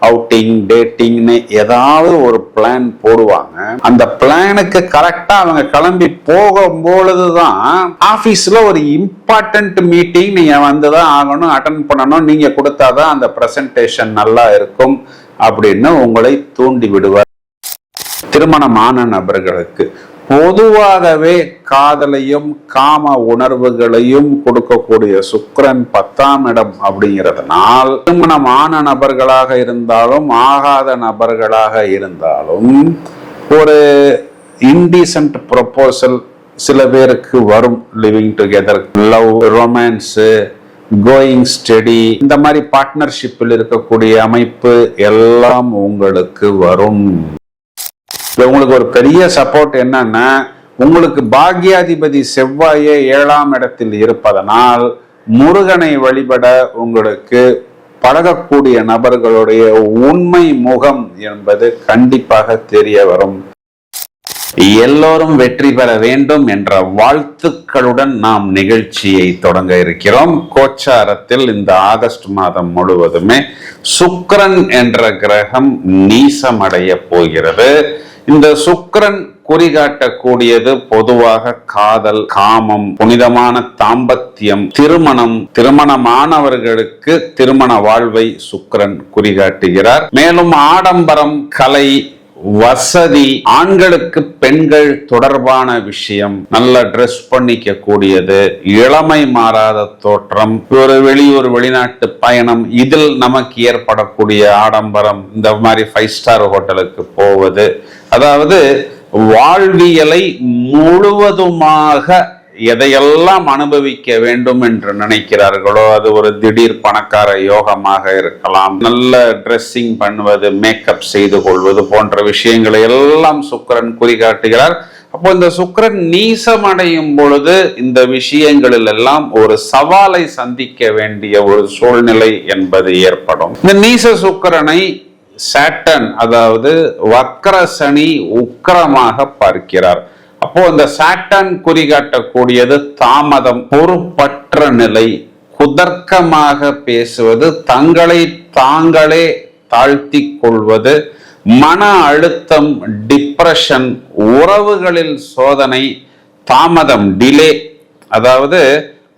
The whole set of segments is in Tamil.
அவுட்டிங் டேட்டிங்னு ஏதாவது ஒரு பிளான் போடுவாங்க. அந்த பிளானுக்கு கரெக்டா அவங்க கிளம்பி போகும்பொழுதுதான் ஆபீஸ்ல ஒரு இம்பார்ட்டன்ட் மீட்டிங் நீங்க வந்துதான் ஆகணும், அட்டன் பண்ணணும், நீங்க கொடுத்தாதான் அந்த பிரசன்டேஷன் நல்லா இருக்கும் அப்படின்னு உங்களை தூண்டி விடுவார். திருமணமான நபர்களுக்கு பொதுவாகவே காதலையும் காம உணர்வுகளையும் கொடுக்கக்கூடிய சுக்கிரன் 10ஆம் இடம் அப்படிங்கிறதுனால் திருமணமான நபர்களாக இருந்தாலும் ஆகாத நபர்களாக இருந்தாலும் ஒரு இன்டீசன்ட் ப்ரொபோசல் சில பேருக்கு வரும். Living together, love, romance, going study, இந்த மாதிரி பார்ட்னர்ஷிப்பில் இருக்கக்கூடிய அமைப்பு எல்லாம் உங்களுக்கு வரும். உங்களுக்கு ஒரு பெரிய சப்போர்ட் என்னன்னா, உங்களுக்கு பாக்யாதிபதி செவ்வாயே 7ஆம் இடத்தில் இருப்பதனால் முருகனை வழிபட உங்களுக்கு பழகக்கூடிய நபர்களுடைய உண்மை முகம் என்பது கண்டிப்பாக தெரிய வரும். எல்லோரும் வெற்றி பெற வேண்டும் என்ற வாழ்த்துக்களுடன் நாம் நிகழ்ச்சியை தொடங்க இருக்கிறோம். கோச்சாரத்தில் இந்த ஆகஸ்ட் மாதம் முழுவதுமே சுக்கிரன் என்ற கிரகம் நீசமடைய போகிறது. இந்த சுக்கிரன் குறிகாட்டக்கூடியது பொதுவாக காதல், காமம், புனிதமான தாம்பத்தியம், திருமணம், திருமணமானவர்களுக்கு திருமண வாழ்வை சுக்கிரன் குறிகாட்டுகிறார். மேலும் ஆடம்பரம், கலை, வசதி, ஆண்களுக்கு பெண்கள் தொடர்பான விஷயம், நல்ல ட்ரெஸ் பண்ணிக்க கூடியது, இளமை மாறாத தோற்றம், ஒரு வெளியூர் வெளிநாட்டு பயணம், இதில் நமக்கு ஏற்படக்கூடிய ஆடம்பரம், இந்த மாதிரி 5 ஸ்டார் ஹோட்டலுக்கு போவது, அதாவது வாழ்வியலை முழுவதுமாக எதையெல்லாம் அனுபவிக்க வேண்டும் என்று நினைக்கிறார்களோ அது ஒரு திடீர் பணக்கார யோகமாக இருக்கலாம். நல்ல ட்ரெஸ்ஸிங் பண்ணுவது, மேக்கப் செய்து கொள்வது போன்ற விஷயங்களை எல்லாம் சுக்கிரன் குறிகாட்டுகிறார். அப்போ இந்த சுக்கிரன் நீசமடையும் பொழுது இந்த விஷயங்களில் எல்லாம் ஒரு சவாலை சந்திக்க வேண்டிய ஒரு சூழ்நிலை என்பது ஏற்படும். இந்த நீச சுக்கிரனை சாட்டன், அதாவது வக்ர சனி உக்கிரமாக பார்க்கிறார். அப்போ இந்த சாட்டன் குறிகாட்டக்கூடியது தாமதம், பொறுப்பற்ற நிலை, குதர்க்கமாக பேசுவது, தங்களை தாங்களே தாழ்த்தி கொள்வது, மன அழுத்தம், டிப்ரெஷன், உறவுகளில் சோதனை, தாமதம், டிலே, அதாவது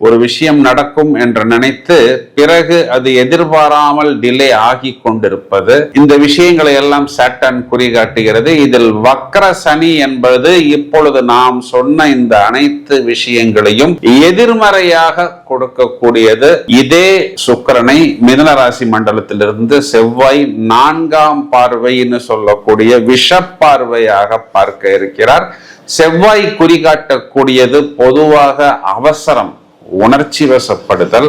ஒரு விஷயம் நடக்கும் என்று நினைத்து பிறகு அது எதிர்பாராமல் டிலே ஆகி கொண்டிருப்பது, இந்த விஷயங்களை எல்லாம் சாட்டன் குறிகாட்டுகிறது. இதில் வக்ர சனி என்பது இப்பொழுது நாம் சொன்ன இந்த அனைத்து விஷயங்களையும் எதிர்மறையாக கொடுக்கக்கூடியது. இதே சுக்கிரனை மிதுன ராசி மண்டலத்திலிருந்து செவ்வாய் 4ஆம் பார்வைன்னு சொல்லக்கூடிய விஷப்பார்வையாக பார்க்க இருக்கிறார். செவ்வாய் குறிகாட்டக்கூடியது பொதுவாக அவசரம், உணர்ச்சி வசப்படுதல்,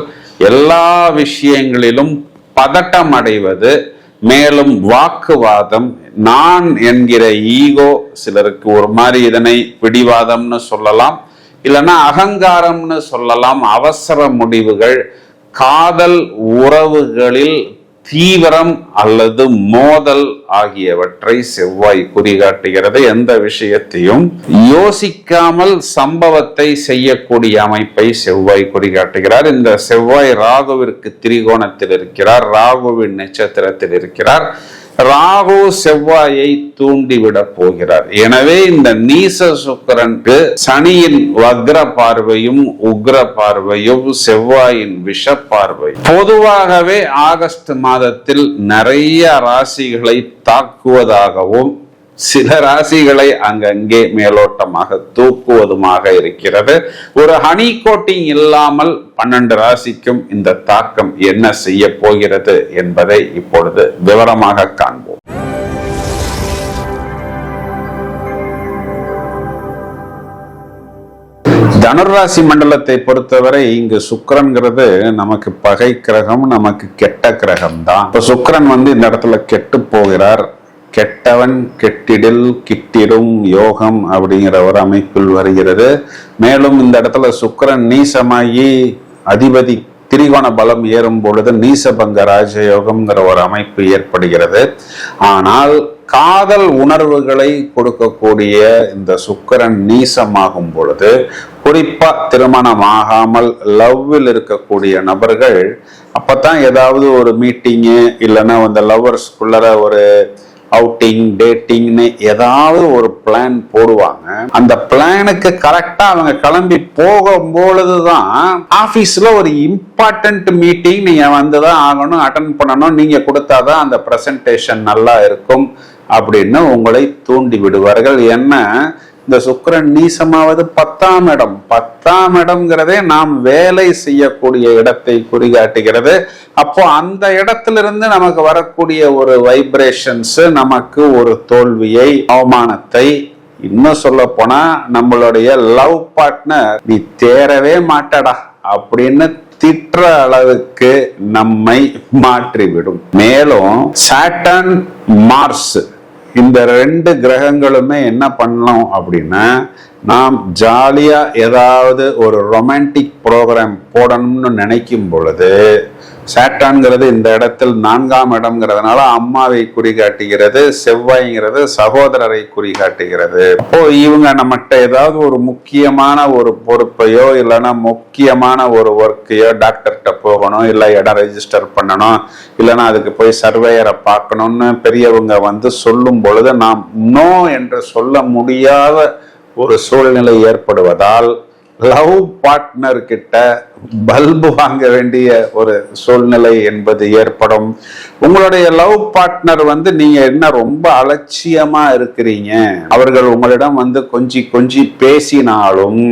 எல்லா விஷயங்களிலும் பதட்டம் அடைவது, மேலும் வாக்குவாதம், நான் என்கிற ஈகோ, சிலருக்கு ஒரு மாதிரி இதனை பிடிவாதம்னு சொல்லலாம், இல்லைன்னா அகங்காரம்னு சொல்லலாம், அவசர முடிவுகள், காதல் உறவுகளில் தீவிரம் அல்லது மோதல் ஆகியவற்றை செவ்வாய் குறிகாட்டுகிறது. எந்த விஷயத்தையும் யோசிக்காமல் சம்பவத்தை செய்யக்கூடிய அமைப்பை செவ்வாய் குறிகாட்டுகிறார். இந்த செவ்வாய் ராகுவிற்கு திரிகோணத்தில் இருக்கிறார், ராகுவின் நட்சத்திரத்தில் இருக்கிறார். ராகு செவ்வாயை தூண்டிவிட போகிறார். எனவே இந்த நீச சுக்கிரனுக்கு சனியின் வக்ர பார்வையும் உக்ர பார்வையும் செவ்வாயின் விஷ பார்வை பொதுவாகவே ஆகஸ்ட் மாதத்தில் நிறைய ராசிகளை தாக்குவதாகவும் சில ராசிகளை அங்கங்கே மேலோட்டமாக தூக்குவதுமாக இருக்கிறது. ஒரு ஹனி கோட்டிங் இல்லாமல் 12 ராசிக்கும் இந்த தாக்கம் என்ன செய்ய போகிறது என்பதை இப்பொழுது விவரமாக காண்போம். தனுராசி மண்டலத்தை பொறுத்தவரை இங்கு சுக்கிரன்கிறது நமக்கு பகை கிரகம், நமக்கு கெட்ட கிரகம் தான். இப்ப சுக்கிரன் இந்த இடத்துல கெட்டு போகிறார். கெட்டவன் கெட்டிடில் கிட்டிடும் யோகம் அப்படிங்கிற ஒரு அமைப்பில் வருகிறது. மேலும் இந்த இடத்துல சுக்கிரன் நீசமாகி அதிபதி திரிகோண பலம் ஏறும் பொழுது நீசபங்க ராஜயோகம்ங்கிற ஒரு அமைப்பு ஏற்படுகிறது. ஆனால் காதல் உணர்வுகளை கொடுக்கக்கூடிய இந்த சுக்கிரன் நீசமாகும் பொழுது, குறிப்பா திருமணமாகாமல் லவ்வில் இருக்கக்கூடிய நபர்கள் அப்பதான் ஏதாவது ஒரு மீட்டிங்கு இல்லைன்னா அந்த லவ்வர்ஸ்குள்ளர ஒரு அவுட்டிங் டேட்டிங்னு ஏதாவது ஒரு பிளான் போடுவாங்க. அந்த பிளானுக்கு கரெக்டா அவங்க கிளம்பி போகும்பொழுதுதான் ஆபீஸ்ல ஒரு இம்பார்ட்டன்ட் மீட்டிங் நீங்க வந்துதான் ஆகணும், அட்டென்ட் பண்ணணும், நீங்க கொடுத்தாதான் அந்த பிரசன்டேஷன் நல்லா இருக்கும் அப்படின்னு உங்களை தூண்டி விடுவார்கள். என்ன, இந்த சுக்கிரன் நீசமாவது 10ஆம் இடம். 10ஆம் இடம்ங்கிறதே நாம் வேலை செய்யக்கூடிய இடத்தை குறிகாட்டுகிறது. அப்போ அந்த இடத்திலிருந்து நமக்கு வரக்கூடிய ஒரு வைப்ரேஷன்ஸ் நமக்கு ஒரு தோல்வியை, அவமானத்தை, இன்னும் சொல்ல போனா நம்மளுடைய லவ் பார்ட்னர் நீ தேரவே மாட்டடா அப்படின்னு திட்டுற அளவுக்கு நம்மை மாற்றிவிடும். மேலும் சாட்டர்ன், மார்ஸ் இந்த 2 கிரகங்களுமே என்ன பண்ணலாம் அப்படின்னா, நாம் ஜாலியா ஏதாவது ஒரு ரொமான்டிக் ப்ரோக்ராம் போடணும்னு நினைக்கும் பொழுது, சாட்டான்ங்கிறது இந்த இடத்தில் 4ஆம் இடம்ங்கிறதுனால அம்மாவை குறிகாட்டுகிறது, செவ்வாய்ங்கிறது சகோதரரை குறிகாட்டுகிறது. அப்போ இவங்க நம்மகிட்ட ஏதாவது ஒரு முக்கியமான ஒரு பொறுப்பையோ இல்லைன்னா முக்கியமான ஒரு ஒர்க்கையோ, டாக்டர்கிட்ட போகணும், இல்லை இடம் ரெஜிஸ்டர் பண்ணணும், இல்லைன்னா அதுக்கு போய் சர்வேயரை பார்க்கணும்னு பெரியவங்க வந்து சொல்லும் பொழுது நாம் நோ என்று சொல்ல முடியாத ஒரு சூழ்நிலை ஏற்படுவதால் லவ் பார்ட்னர் கிட்ட பல்பு வாங்க வேண்டிய ஒரு சூழ்நிலை என்பது ஏற்படும். உங்களுடைய லவ் பார்ட்னர் வந்து நீங்க என்ன ரொம்ப அலட்சியமா இருக்கிறீங்க, அவர்கள் உங்களிடம் வந்து கொஞ்சி பேசினாலும்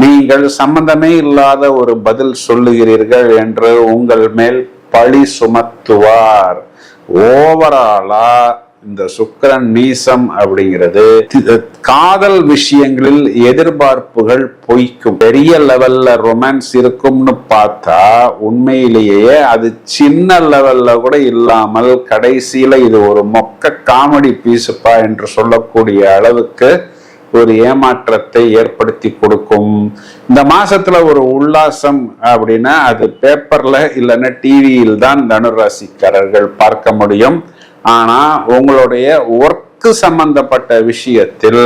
நீங்கள் சம்பந்தமே இல்லாத ஒரு பதில் சொல்லுகிறீர்கள் என்று உங்கள் மேல் பழி சுமத்துவார். ஓவராலா இந்த சுக்கிரன் நீசம் அப்படிங்கிறது காதல் விஷயங்களில் எதிர்பார்ப்புகள் பொய்க்கும். பெரிய லெவல்ல ரொமான்ஸ் இருக்கும்னு பார்த்தா உண்மையிலேயே அது சின்ன லெவல்ல கூட இல்லாமல் கடைசியில இது ஒரு மொக்க காமெடி பீஸுப்பா என்று சொல்லக்கூடிய அளவுக்கு ஒரு ஏமாற்றத்தை ஏற்படுத்தி கொடுக்கும். இந்த மாசத்துல ஒரு உல்லாசம் அப்படின்னா அது பேப்பர்ல இல்லைன்னா டிவியில் தான் தனுராசிக்காரர்கள் பார்க்க முடியும். ஆனா உங்களுடைய ஒர்க் சம்பந்தப்பட்ட விஷயத்தில்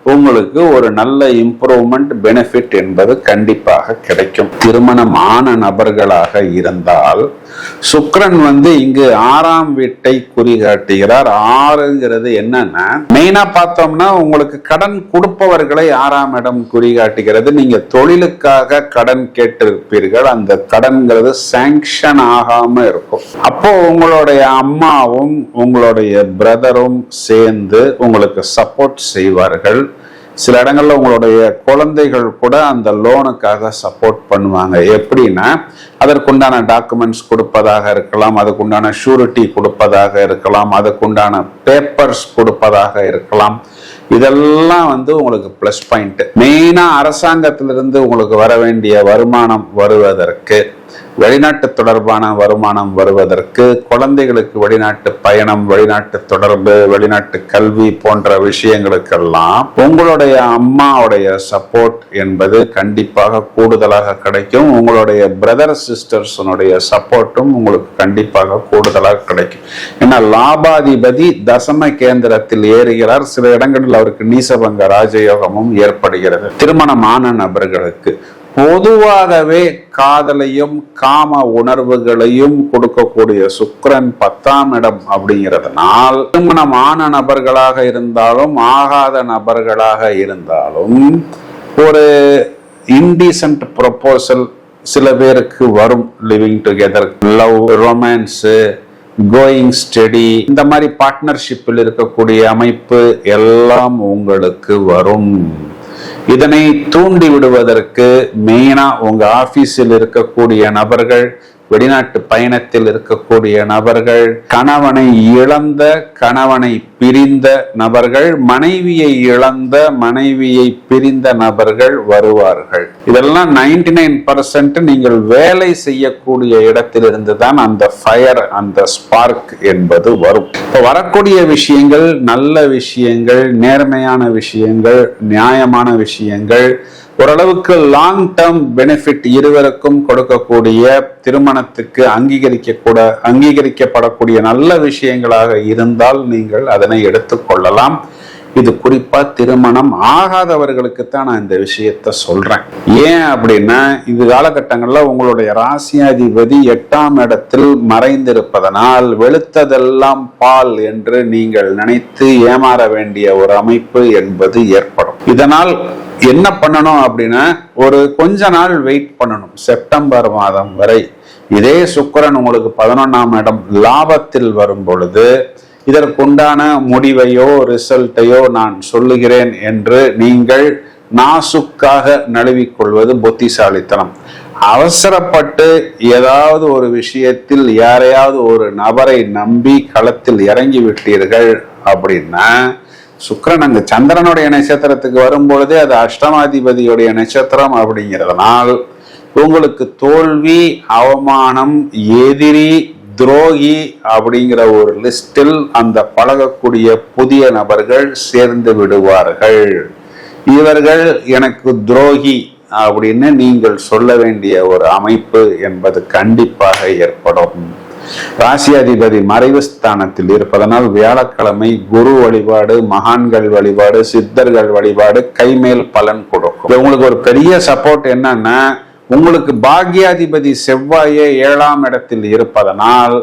உங்களுக்கு ஒரு நல்ல இம்ப்ரூவ்மெண்ட், பெனிஃபிட் என்பது கண்டிப்பாக கிடைக்கும். திருமணம் ஆன நபர்களாக இருந்தால் சுக்கிரன் வந்து இங்கு 6ஆம் வீட்டை குறிகாட்டுகிறார். 6ங்கிறது என்னன்னா, மெயினா பார்த்தோம்னா உங்களுக்கு கடன் கொடுப்பவர்களை 6ஆம் இடம் குறிகாட்டுகிறது. நீங்க தொழிலுக்காக கடன் கேட்டிருப்பீர்கள், அந்த கடன்கிறது சாங்ஷன் ஆகாம இருக்கும். அப்போ உங்களுடைய அம்மாவும் உங்களுடைய பிரதரும் சேர்ந்து உங்களுக்கு சப்போர்ட் செய்வார்கள். சில இடங்கள்ல உங்களுடைய குழந்தைகள் கூட அந்த லோனுக்காக சப்போர்ட் பண்ணுவாங்க. எப்படின்னா, அதற்குண்டான டாக்குமெண்ட்ஸ் கொடுப்பதாக இருக்கலாம், அதுக்குண்டான ஷூரிட்டி கொடுப்பதாக இருக்கலாம், அதுக்குண்டான பேப்பர்ஸ் கொடுப்பதாக இருக்கலாம். இதெல்லாம் வந்து உங்களுக்கு பிளஸ் பாயிண்ட். மெயினா அரசாங்கத்திலிருந்து உங்களுக்கு வர வேண்டிய வருமானம் வருவதற்கு, வெளிநாட்டு தொடர்பான வருமானம் வருவதற்கு, குழந்தைகளுக்கு வெளிநாட்டு பயணம், வெளிநாட்டு தொடர்பு, வெளிநாட்டு கல்வி போன்ற விஷயங்களுக்கெல்லாம் உங்களுடைய அம்மாவுடைய சப்போர்ட் என்பது கண்டிப்பாக கூடுதலாக கிடைக்கும். உங்களுடைய பிரதர் சிஸ்டர்ஸனுடைய சப்போர்ட்டும் உங்களுக்கு கண்டிப்பாக கூடுதலாக கிடைக்கும். ஏன்னா லாபாதிபதி தசம கேந்திரத்தில் ஏறுகிறார். சில இடங்களில் அவருக்கு நீசபங்க ராஜயோகமும் ஏற்படுகிறது. திருமணமான நபர்களுக்கு பொதுவாகவே காதலையும் காம உணர்வுகளையும் கொடுக்கக்கூடிய சுக்கிரன் 10ஆம் இடம் அப்படிங்கிறதுனால், திருமணமான நபர்களாக இருந்தாலும் ஆகாத நபர்களாக இருந்தாலும் ஒரு இன்டீசன்ட் ப்ரொபோசல் சில பேருக்கு வரும். Living together, love, romance, going study, இந்த மாதிரி பார்ட்னர்ஷிப்பில் இருக்கக்கூடிய அமைப்பு எல்லாம் உங்களுக்கு வரும். இதனை தூண்டி விடுவதற்கு மெயினா உங்க ஆபீஸில் இருக்கக்கூடிய நபர்கள், வெளிநாட்டு பயணத்தில் இருக்கக்கூடிய நபர்கள், கணவனை இழந்த, கணவனை பிரிந்த நபர்கள், மனைவியை இழந்த, மனைவியை பிரிந்த நபர்கள் வருவார்கள். இதெல்லாம் 99% நீங்கள் வேலை செய்யக்கூடிய இடத்திலிருந்து தான் அந்த ஃபயர், அந்த ஸ்பார்க் என்பது வரும். இப்போ வரக்கூடிய விஷயங்கள் நல்ல விஷயங்கள், நேர்மையான விஷயங்கள், நியாயமான விஷயங்கள், ஓரளவுக்கு லாங் டேர்ம் பெனிஃபிட் இருவருக்கும் கொடுக்கக்கூடிய, திருமணத்துக்கு அங்கீகரிக்கப்படக்கூடிய நல்ல விஷயங்களாக இருந்தால் நீங்கள் அதனை எடுத்துக்கொள்ளலாம். இது குறிப்பா திருமணம் ஆகாதவர்களுக்குத்தான் நான் இந்த விஷயத்த சொல்றேன். ஏன் அப்படின்னா இது காலகட்டங்கள்ல உங்களுடைய ராசியாதிபதி 8ஆம் இடத்தில் மறைந்திருப்பதனால் வெளுத்ததெல்லாம் பால் என்று நீங்கள் நினைத்து ஏமாற வேண்டிய ஒரு அமைப்பு என்பது ஏற்படும். இதனால் என்ன பண்ணணும் அப்படின்னா ஒரு கொஞ்ச நாள் வெயிட் பண்ணணும். செப்டம்பர் மாதம் வரை இதே சுக்கிரன் உங்களுக்கு 11ஆம் இடம் லாபத்தில் வரும் பொழுது இதற்குண்டான முடிவையோ ரிசல்ட்டையோ நான் சொல்லுகிறேன் என்று நீங்கள் நாசுக்காக நழுவிக்கொள்வது புத்திசாலித்தனம். அவசரப்பட்டு ஏதாவது ஒரு விஷயத்தில் யாரையாவது ஒரு நபரை நம்பி களத்தில் இறங்கி விட்டீர்கள் அப்படின்னா சுக்கிரன் அங்க சந்திரனுடைய நட்சத்திரத்துக்கு வரும் பொழுதே அது அஷ்டமாதிபதியுடைய நட்சத்திரம் அப்படிங்கிறதுனால் உங்களுக்கு தோல்வி, அவமானம், எதிரி, துரோகி அப்படிங்கிற ஒரு லிஸ்டில் அந்த பழகக்கூடிய புதிய நபர்கள் சேர்ந்து விடுவார்கள். இவர்கள் எனக்கு துரோகி அப்படின்னு நீங்கள் சொல்ல வேண்டிய ஒரு அமைப்பு என்பது கண்டிப்பாக ஏற்படும். ராசியாதிபதி மறைவு ஸ்தானத்தில் இருப்பதனால் வியாழக்கிழமை குரு வழிபாடு, மகான்கள் வழிபாடு, சித்தர்கள் வழிபாடு கைமேல் பலன் கொடுக்கும். உங்களுக்கு ஒரு பெரிய சப்போர்ட் என்னன்னா உங்களுக்கு பாக்யாதிபதி செவ்வாயே 7ஆம் இடத்தில் இருப்பதனால்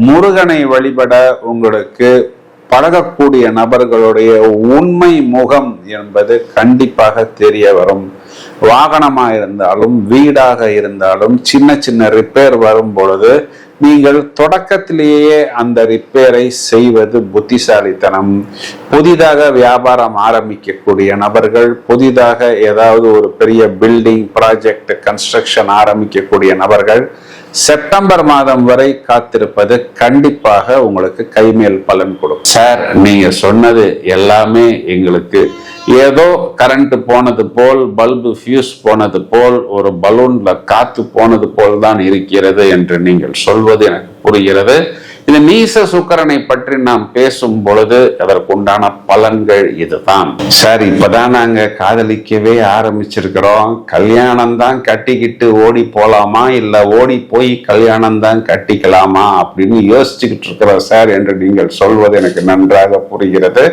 முருகனை வழிபட உங்களுக்கு பழகக்கூடிய நபர்களுடைய உண்மை முகம் என்பது கண்டிப்பாக தெரிய வரும். வாகனமாக இருந்தாலும் வீடாக இருந்தாலும் சின்ன சின்ன ரிப்பேர் வரும் பொழுது நீங்கள் தொடக்கத்திலேயே அந்த ரிப்பேரை செய்வது புத்திசாலித்தனம். புதிதாக வியாபாரம் ஆரம்பிக்கக்கூடிய நபர்கள், புதிதாக ஏதாவது ஒரு பெரிய பில்டிங் ப்ராஜெக்ட் கன்ஸ்ட்ரக்ஷன் ஆரம்பிக்கக்கூடிய நபர்கள் செப்டம்பர் மாதம் வரை காத்திருப்பது கண்டிப்பாக உங்களுக்கு கைமேல் பலன் கொடுக்கும். சார், நீங்க சொன்னது எல்லாமே எங்களுக்கு ஏதோ கரண்ட் போனது போல், பல்பு ஃபியூஸ் போனது போல், ஒரு பலூன்ல காத்து போனது போல் தான் இருக்கிறது என்று நீங்கள் சொல்வது எனக்கு புரிகிறது. இந்த நீச சுக்கிரனை பற்றி நாம் பேசும் பொழுது அதற்குண்டான பலன்கள் இதுதான். சார், இப்பதான் நாங்க காதலிக்கவே ஆரம்பிச்சிருக்கிறோம், கல்யாணம் தான் கட்டிக்கிட்டு ஓடி போலாமா இல்ல ஓடி போய் கல்யாணம் தான் கட்டிக்கலாமா அப்படின்னு யோசிச்சுக்கிட்டு இருக்கிறோம் சார் என்று நீங்கள் சொல்வது எனக்கு நன்றாக புரிகிறது.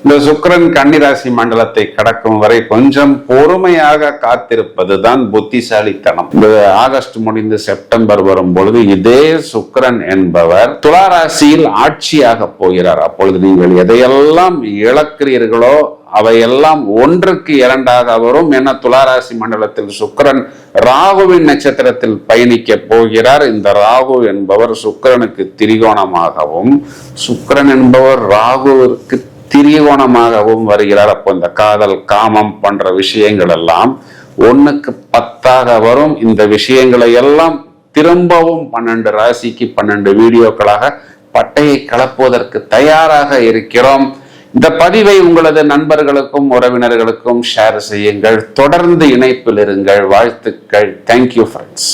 இந்த சுக்கிரன் கன்னிராசி மண்டலத்தை கடக்கும் வரை கொஞ்சம் பொறுமையாக காத்திருப்பது தான் புத்திசாலித்தனம். இந்த ஆகஸ்ட் முடிந்து செப்டம்பர் வரும் பொழுது இதே சுக்கிரன் என்பவர் துலா ராசியில் ஆட்சியாக போகிறார். அப்பொழுது நீங்கள் எதையெல்லாம் இழக்கிறீர்களோ அவையெல்லாம் ஒன்றுக்கு இரண்டாக வரும். என துளாராசி மண்டலத்தில் சுக்கிரன் ராகுவின் நட்சத்திரத்தில் பயணிக்க போகிறார். இந்த ராகு என்பவர் சுக்கிரனுக்கு திரிகோணமாகவும், சுக்கிரன் என்பவர் ராகுவிற்கு திரிகோணமாகவும் வருகிறார். அப்போ இந்த காதல், காமம் போன்ற விஷயங்கள் எல்லாம் 1க்கு 10ஆக வரும். இந்த விஷயங்களை எல்லாம் திரும்பவும் 12 ராசிக்கு 12 வீடியோக்களாக பட்டையை கலப்புவதற்கு தயாராக இருக்கிறோம். இந்த பதிவை உங்களது நண்பர்களுக்கும் உறவினர்களுக்கும் ஷேர் செய்யுங்கள். தொடர்ந்து இணைப்பில் இருங்கள். வாழ்த்துக்கள். Thank you friends.